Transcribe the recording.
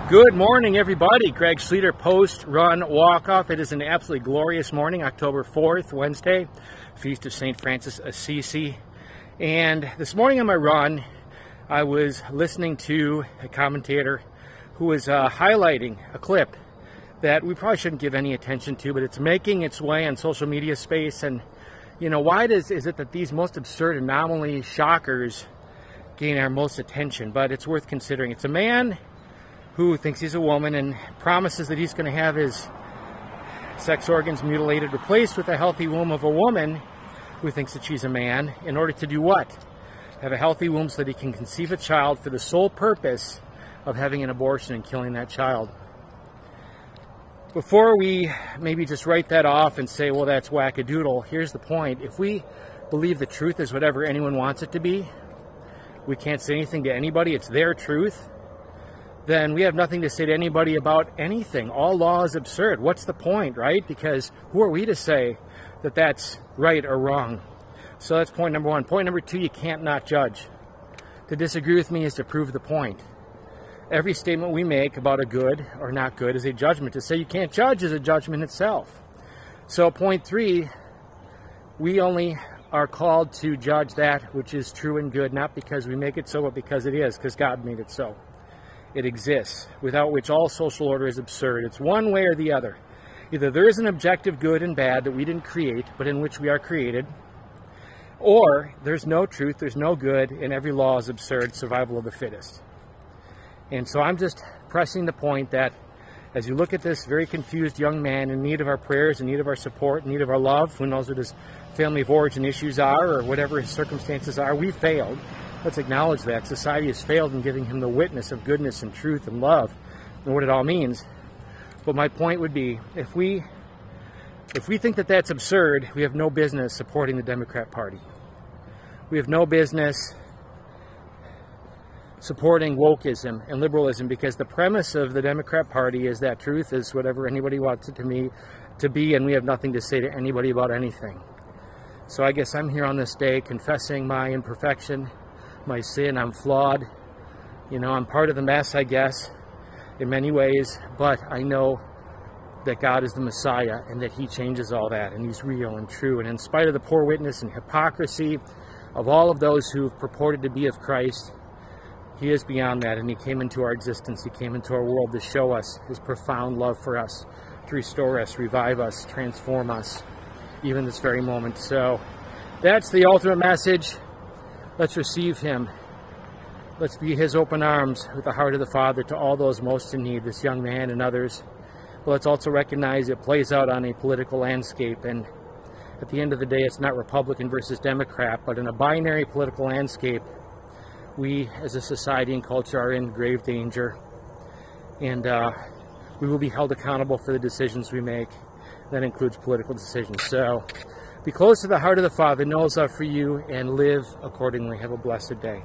Good morning, everybody. Greg Schleter, post-run walk-off. It is an absolutely glorious morning, October 4th, Wednesday, Feast of St. Francis Assisi. And this morning on my run, I was listening to a commentator who was highlighting a clip that we probably shouldn't give any attention to, but it's making its way on social media space. And, you know, why is it that these most absurd anomaly shockers gain our most attention? But it's worth considering. It's a man who thinks he's a woman and promises that he's going to have his sex organs mutilated, replaced with a healthy womb of a woman who thinks that she's a man, in order to do what? Have a healthy womb so that he can conceive a child for the sole purpose of having an abortion and killing that child. Before we maybe just write that off and say, well, that's wackadoodle, here's the point. If we believe the truth is whatever anyone wants it to be, we can't say anything to anybody, it's their truth, then we have nothing to say to anybody about anything. All law is absurd. What's the point, right? Because who are we to say that that's right or wrong? So that's point number one. Point number two, you can't not judge. To disagree with me is to prove the point. Every statement we make about a good or not good is a judgment. To say you can't judge is a judgment itself. So point three, we only are called to judge that which is true and good, not because we make it so, but because it is, because God made it so. It exists, without which all social order is absurd. It's one way or the other. Either there is an objective good and bad that we didn't create, but in which we are created, or there's no truth, there's no good, and every law is absurd, survival of the fittest. And so I'm just pressing the point that as you look at this very confused young man in need of our prayers, in need of our support, in need of our love, who knows what his family of origin issues are, or whatever his circumstances are, we failed. Let's acknowledge that. Society has failed in giving him the witness of goodness and truth and love and what it all means. But my point would be, if we think that that's absurd, we have no business supporting the Democrat Party. We have no business supporting wokeism and liberalism, because the premise of the Democrat Party is that truth is whatever anybody wants it to be, and we have nothing to say to anybody about anything. So I guess I'm here on this day confessing my imperfection, my sin. I'm flawed. You know, I'm part of the mess, I guess, in many ways, but I know that God is the Messiah and that He changes all that, and He's real and true. And in spite of the poor witness and hypocrisy of all of those who purported to be of Christ, He is beyond that, and He came into our existence. He came into our world to show us His profound love for us, to restore us, revive us, transform us, even this very moment. So that's the ultimate message. Let's receive Him. Let's be His open arms with the heart of the Father to all those most in need, this young man and others. But let's also recognize it plays out on a political landscape, and at the end of the day, it's not Republican versus Democrat, but in a binary political landscape, we as a society and culture are in grave danger, and we will be held accountable for the decisions we make. That includes political decisions. So be close to the heart of the Father, knows love for you, and live accordingly. Have a blessed day.